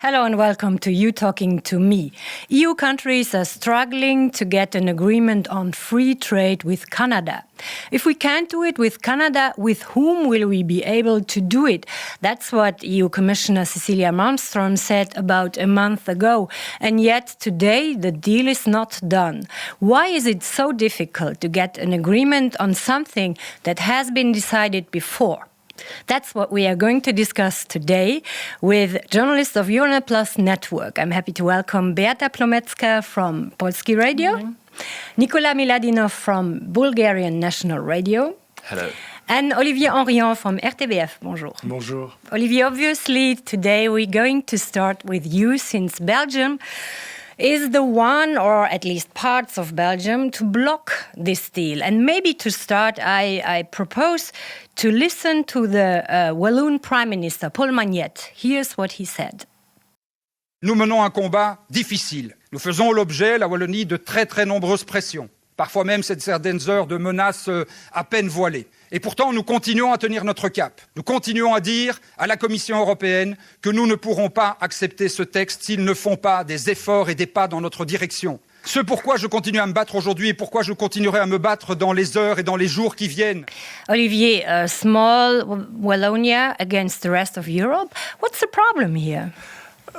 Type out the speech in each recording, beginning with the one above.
Hello and welcome to You Talking to Me. EU countries are struggling to get an agreement on free trade with Canada. If we can't do it with Canada, with whom will we be able to do it? That's what EU Commissioner Cecilia Malmström said about a month ago. And yet today the deal is not done. Why is it so difficult to get an agreement on something that has been decided before? That's what we are going to discuss today with journalists of Euranet Plus Network. I'm happy to welcome Beata Plomecka from Polskie Radio, Nikola Miladinov from Bulgarian National Radio. Hello. And Olivier Hanrion from RTBF. Bonjour. Bonjour. Olivier, obviously today we're going to start with you, since Belgium is the one, or at least parts of Belgium, to block this deal. And maybe to start, I propose to listen to the Walloon Prime Minister, Paul Magnette. Here's what he said. Nous menons un combat difficile. Nous faisons l'objet, la Wallonie, de très très nombreuses pressions. Parfois même certaines heures de menaces à peine voilées. Et pourtant, nous continuons à tenir notre cap. Nous continuons à dire à la Commission européenne que nous ne pourrons pas accepter ce texte s'ils ne font pas des efforts et des pas dans notre direction. Ce pourquoi je continue à me battre aujourd'hui et pourquoi je continuerai à me battre dans les heures et dans les jours qui viennent. Olivier, small Wallonia against the rest of Europe. What's the problem here?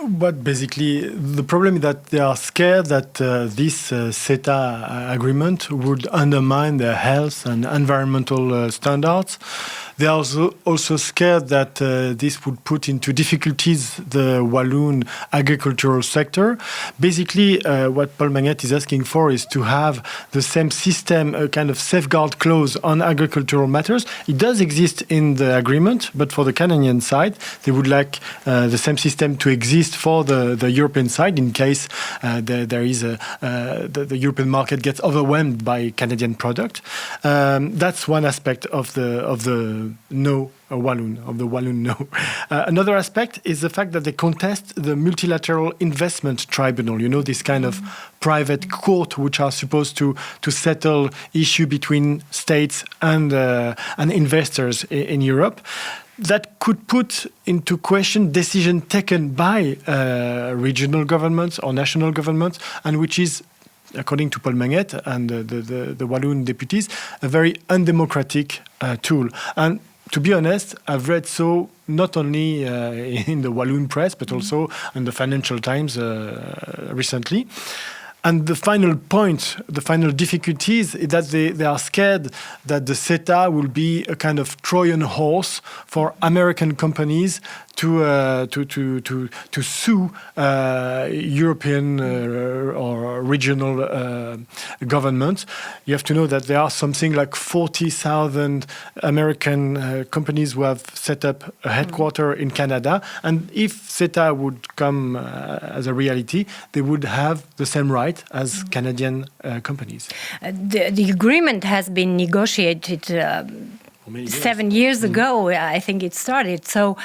But basically, the problem is that they are scared that this CETA agreement would undermine their health and environmental standards. They are also scared that this would put into difficulties the Walloon agricultural sector. Basically, what Paul Magnette is asking for is to have the same system, a kind of safeguard clause on agricultural matters. It does exist in the agreement, but for the Canadian side, they would like the same system to exist for the European side in case there is the European market gets overwhelmed by Canadian product. That's one aspect of the no Walloon, of the Walloon no. Another aspect is the fact that they contest the multilateral investment tribunal, you know, this kind of private court which are supposed to settle issue between states and investors in Europe. That could put into question decision taken by regional governments or national governments, and which is, according to Paul Magnette and the Walloon deputies, a very undemocratic tool. And to be honest, I've read so not only in the Walloon press, but also in the Financial Times recently. And the final point, the final difficulties is that they are scared that the CETA will be a kind of Trojan horse for American companies to sue European or regional governments. You have to know that there are something like 40,000 American companies who have set up a headquarter in Canada. And if CETA would come as a reality, they would have the same right as Canadian companies. The agreement has been negotiated 7 years ago, I think it started. So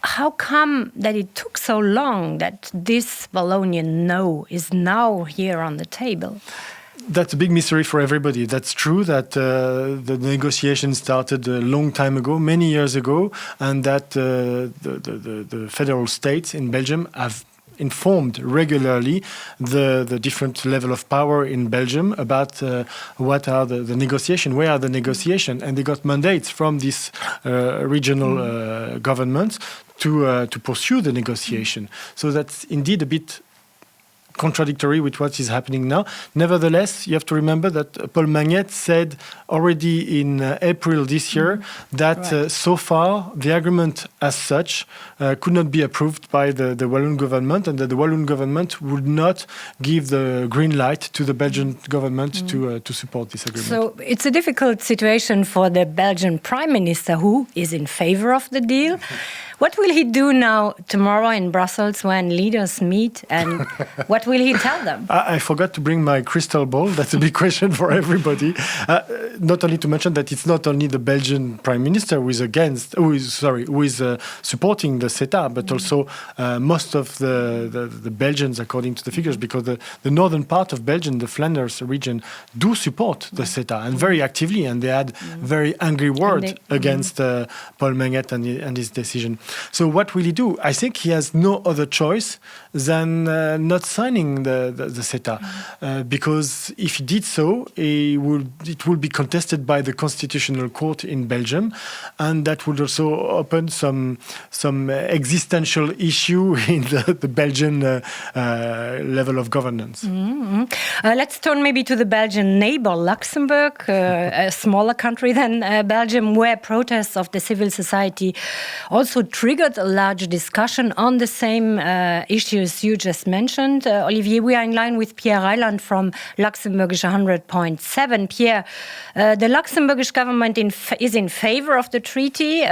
how come that it took so long that this Wallonian no is now here on the table? That's a big mystery for everybody. That's true that the negotiation started a long time ago, many years ago, and that the federal states in Belgium have informed regularly the different level of power in Belgium about what are the negotiation, where are the negotiation, and they got mandates from this regional governments to pursue the negotiation. So that's indeed a bit contradictory with what is happening now. Nevertheless, you have to remember that Paul Magnette said already in April this year that so far the agreement as such could not be approved by the Walloon government, and that the Walloon government would not give the green light to the Belgian government to support this agreement. So it's a difficult situation for the Belgian Prime Minister, who is in favor of the deal. What will he do now tomorrow in Brussels when leaders meet, and what will he tell them? I forgot to bring my crystal ball. That's a big question for everybody. not only to mention that it's not only the Belgian Prime Minister who is supporting the CETA, but also most of the Belgians, according to the figures, because the northern part of Belgium, the Flanders region, do support the CETA, and very actively, and they had very angry words against Plomecka and his decision. So what will he do? I think he has no other choice than not signing the CETA, because if he did so, it will be contested by the Constitutional Court in Belgium, and that would also open some existential issue in the Belgian level of governance. Mm-hmm. Let's turn maybe to the Belgian neighbor, Luxembourg, a smaller country than Belgium, where protests of the civil society also triggered a large discussion on the same issues you just mentioned. Olivier, we are in line with Pierre Reyland from Luxembourgish 100.7. Pierre, the Luxembourgish government is in favor of the treaty,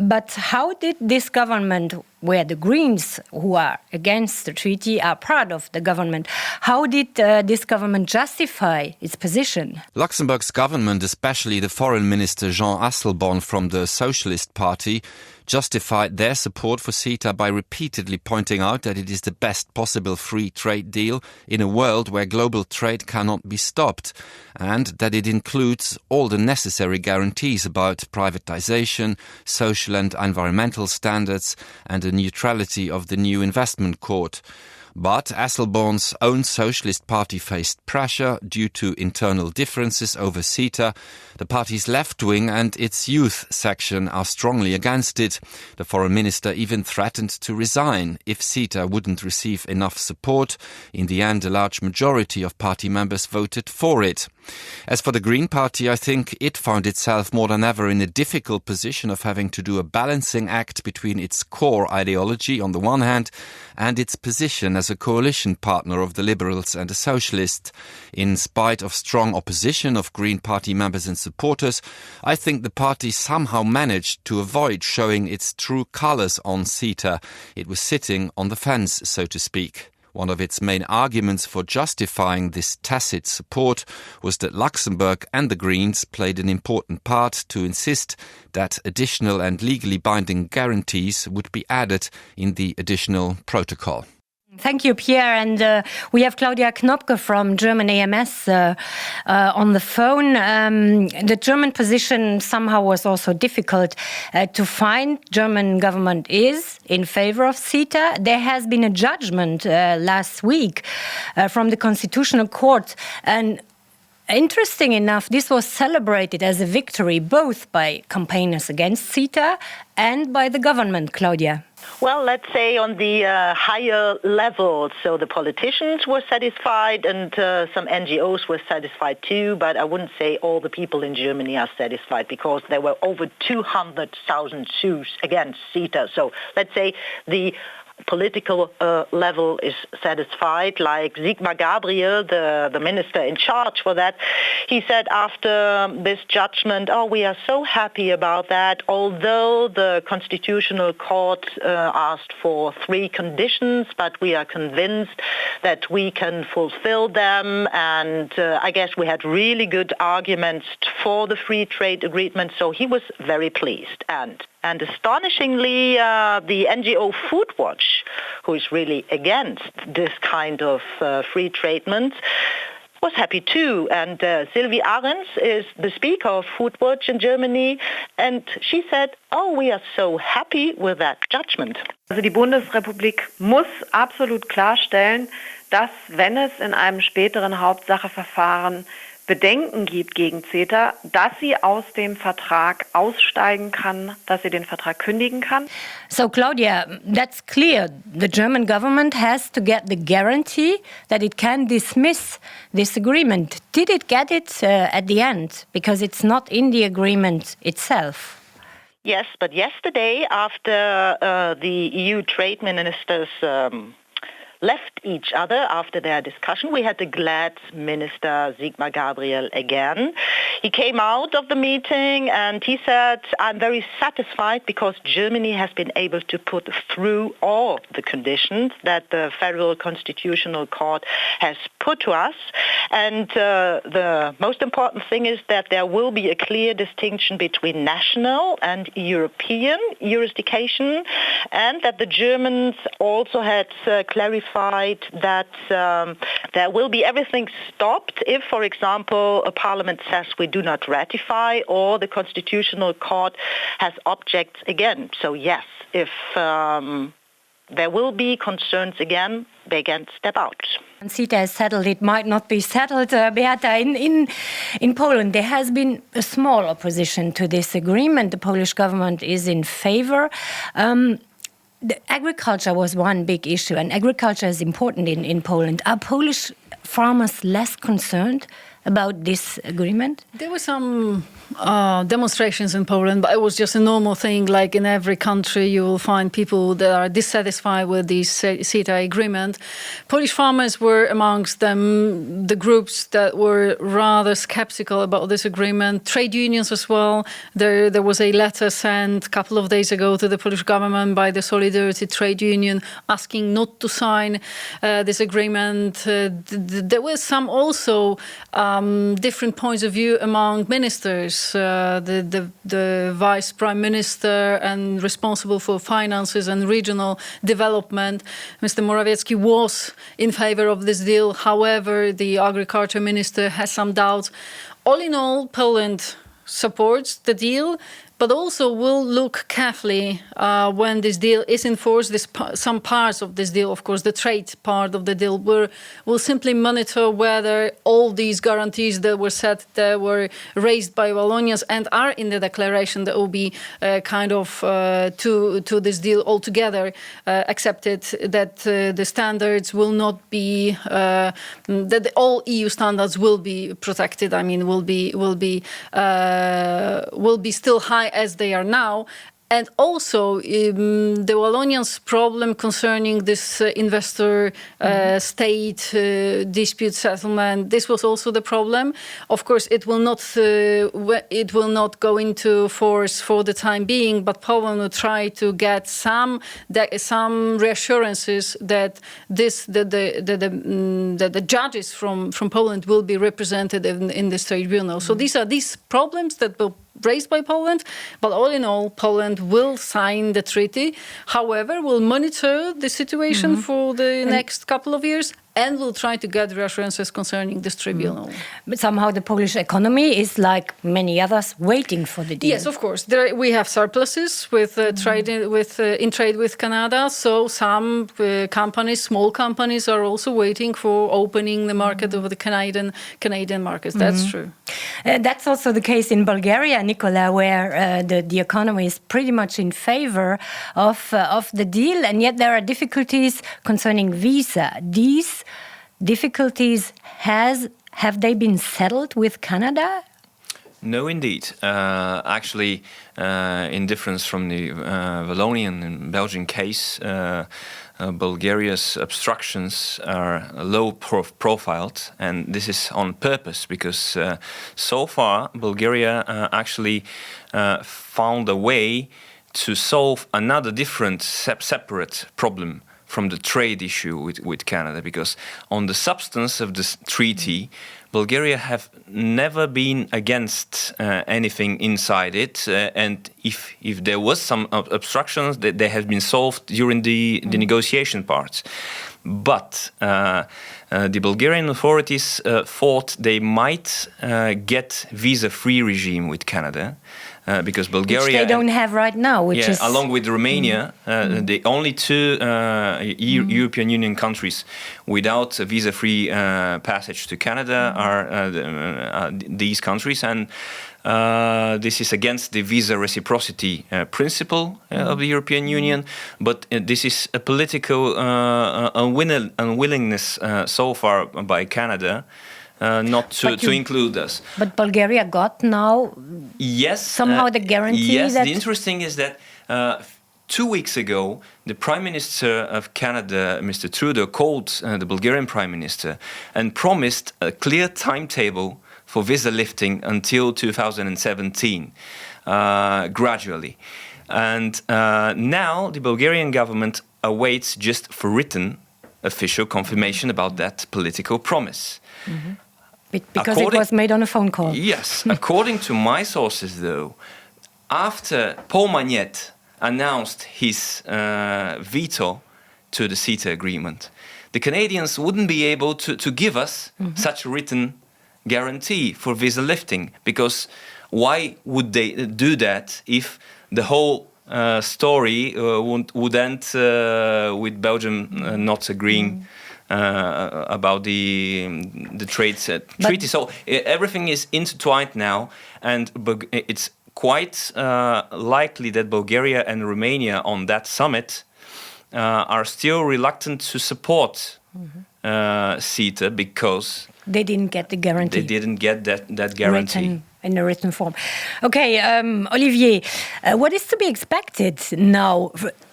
but how did this government, where the Greens, who are against the treaty, are part of the government, how did this government justify its position? Luxembourg's government, especially the foreign minister Jean Asselborn from the Socialist Party, justified their support for CETA by repeatedly pointing out that it is the best possible free trade deal in a world where global trade cannot be stopped, and that it includes all the necessary guarantees about privatization, social and environmental standards, and the neutrality of the new investment court. But Asselborn's own Socialist Party faced pressure due to internal differences over CETA. The party's left wing and its youth section are strongly against it. The foreign minister even threatened to resign if CETA wouldn't receive enough support. In the end, a large majority of party members voted for it. As for the Green Party, I think it found itself more than ever in a difficult position of having to do a balancing act between its core ideology on the one hand and its position as a coalition partner of the Liberals and the Socialists. In spite of strong opposition of Green Party members and supporters, I think the party somehow managed to avoid showing its true colours on CETA. It was sitting on the fence, so to speak. One of its main arguments for justifying this tacit support was that Luxembourg and the Greens played an important part to insist that additional and legally binding guarantees would be added in the additional protocol. Thank you, Pierre. And we have Claudia Knoppke from German AMS on the phone. The German position somehow was also difficult to find. German government is in favor of CETA. There has been a judgment last week from the Constitutional Court, and interesting enough, this was celebrated as a victory both by campaigners against CETA and by the government. Claudia. Well, let's say on the higher level. So the politicians were satisfied and some NGOs were satisfied too, but I wouldn't say all the people in Germany are satisfied because there were over 200,000 suits against CETA. So let's say the political level is satisfied, like Sigmar Gabriel, the minister in charge for that. He said after this judgment, we are so happy about that, although the Constitutional Court asked for 3 conditions, but we are convinced that we can fulfill them, and I guess we had really good arguments for the free trade agreement, so he was very pleased. And astonishingly, the NGO Foodwatch, who is really against this kind of free treatment, was happy too. And Sylvie Ahrens is the speaker of Foodwatch in Germany, and she said, we are so happy with that judgment. Also die Bundesrepublik muss absolut klarstellen, dass, wenn es in einem späteren Hauptsacheverfahren Bedenken gibt gegen CETA, dass sie aus dem Vertrag aussteigen kann, dass sie den Vertrag kündigen kann. So, Claudia, that's clear. The German government has to get the guarantee that it can dismiss this agreement. Did it get it at the end? Because it's not in the agreement itself. Yes, but yesterday, after the EU trade ministers left each other after their discussion, we had the glad minister Sigmar Gabriel again. He came out of the meeting and he said, I'm very satisfied because Germany has been able to put through all the conditions that the Federal Constitutional Court has put to us. And the most important thing is that there will be a clear distinction between national and European jurisdiction, and that the Germans also had clarified that there will be everything stopped if, for example, a parliament says we do not ratify, or the Constitutional Court has objects again. So yes, if there will be concerns again, they can step out. And CETA is settled, it might not be settled. Beata, in Poland there has been a small opposition to this agreement. The Polish government is in favor. The agriculture was one big issue, and agriculture is important in Poland. Are Polish farmers less concerned about this agreement? There were some demonstrations in Poland, but it was just a normal thing. Like in every country, you will find people that are dissatisfied with the CETA agreement. Polish farmers were amongst them, the groups that were rather skeptical about this agreement. Trade unions as well. There was a letter sent a couple of days ago to the Polish government by the Solidarity Trade Union asking not to sign this agreement. There were some also different points of view among ministers. The vice prime minister and responsible for finances and regional development, Mr. Morawiecki, was in favor of this deal. However, the agriculture minister has some doubts. All in all, Poland supports the deal, but also will look carefully when this deal is enforced. Some parts of this deal, of course, the trade part of the deal, will simply monitor whether all these guarantees that were set, that were raised by Wallonians and are in the declaration that will be to this deal altogether accepted, that the standards will not be, that all EU standards will be protected. I mean, will be still high as they are now. And also, the Wallonians' problem concerning this investor-state dispute settlement, this was also the problem. Of course, it will not go into force for the time being, but Poland will try to get some reassurances that the judges from Poland will be represented in this tribunal. So these are these problems that will raised by Poland, but all in all, Poland will sign the treaty. However, we'll monitor the situation for the next couple of years, and we'll try to get reassurances concerning this tribunal. But somehow the Polish economy is, like many others, waiting for the deal. Yes, of course. We have surpluses with trade with Canada. So some companies, small companies, are also waiting for opening the market of the Canadian markets. That's true. That's also the case in Bulgaria, Nikola, where the economy is pretty much in favor of the deal, and yet there are difficulties concerning visa. These difficulties, have they been settled with Canada? No, indeed. Actually, in difference from the Wallonian and Belgian case, Bulgaria's obstructions are low profiled, and this is on purpose because so far Bulgaria actually found a way to solve another different separate problem from the trade issue with Canada, because on the substance of this treaty, Bulgaria have never been against anything inside it, and if there was some obstructions, they have been solved during the negotiation parts. But the Bulgarian authorities thought they might get visa-free regime with Canada. Because Bulgaria, which they don't have right now, which is along with Romania, the only two European Union countries without a visa-free passage to Canada are these countries, and this is against the visa reciprocity principle of the European Union. But this is a political unwillingness so far by Canada. Not to include us. But Bulgaria got now somehow the guarantee yes, that... the interesting is that 2 weeks ago, the Prime Minister of Canada, Mr. Trudeau, called the Bulgarian Prime Minister and promised a clear timetable for visa lifting until 2017, gradually. And now the Bulgarian government awaits just for written official confirmation about that political promise. Because it was made on a phone call. Yes. According to my sources, though, after Paul Magnet announced his veto to the CETA agreement, the Canadians wouldn't be able to give us such a written guarantee for visa lifting, because why would they do that if the whole story would end with Belgium not agreeing about the trade treaty? So everything is intertwined now, and it's quite likely that Bulgaria and Romania on that summit are still reluctant to support CETA because they didn't get the guarantee. They didn't get that guarantee. In a written form. Okay, Olivier, what is to be expected now?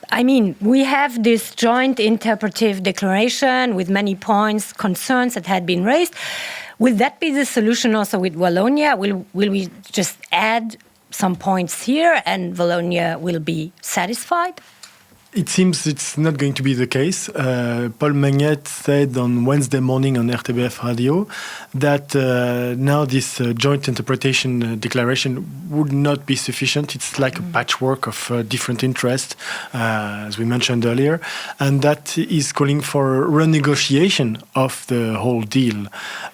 I mean, we have this joint interpretive declaration with many points, concerns that had been raised. Will that be the solution also with Wallonia? Will we just add some points here and Wallonia will be satisfied? It seems it's not going to be the case. Paul Magnet said on Wednesday morning on RTBF radio that now this joint interpretation declaration would not be sufficient. It's like a patchwork of different interests, as we mentioned earlier, and that is calling for renegotiation of the whole deal.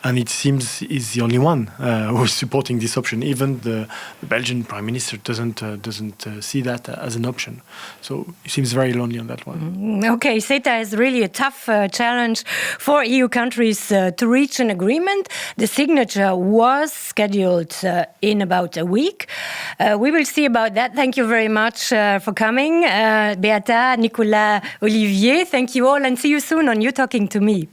And it seems he's the only one who is supporting this option. Even the Belgian Prime Minister doesn't see that as an option. So it seems very lonely on that one. Okay, CETA is really a tough challenge for EU countries to reach an agreement. The signature was scheduled in about a week. We will see about that. Thank you very much for coming. Beata, Nikola, Olivier, thank you all and see you soon on You Talking to Me.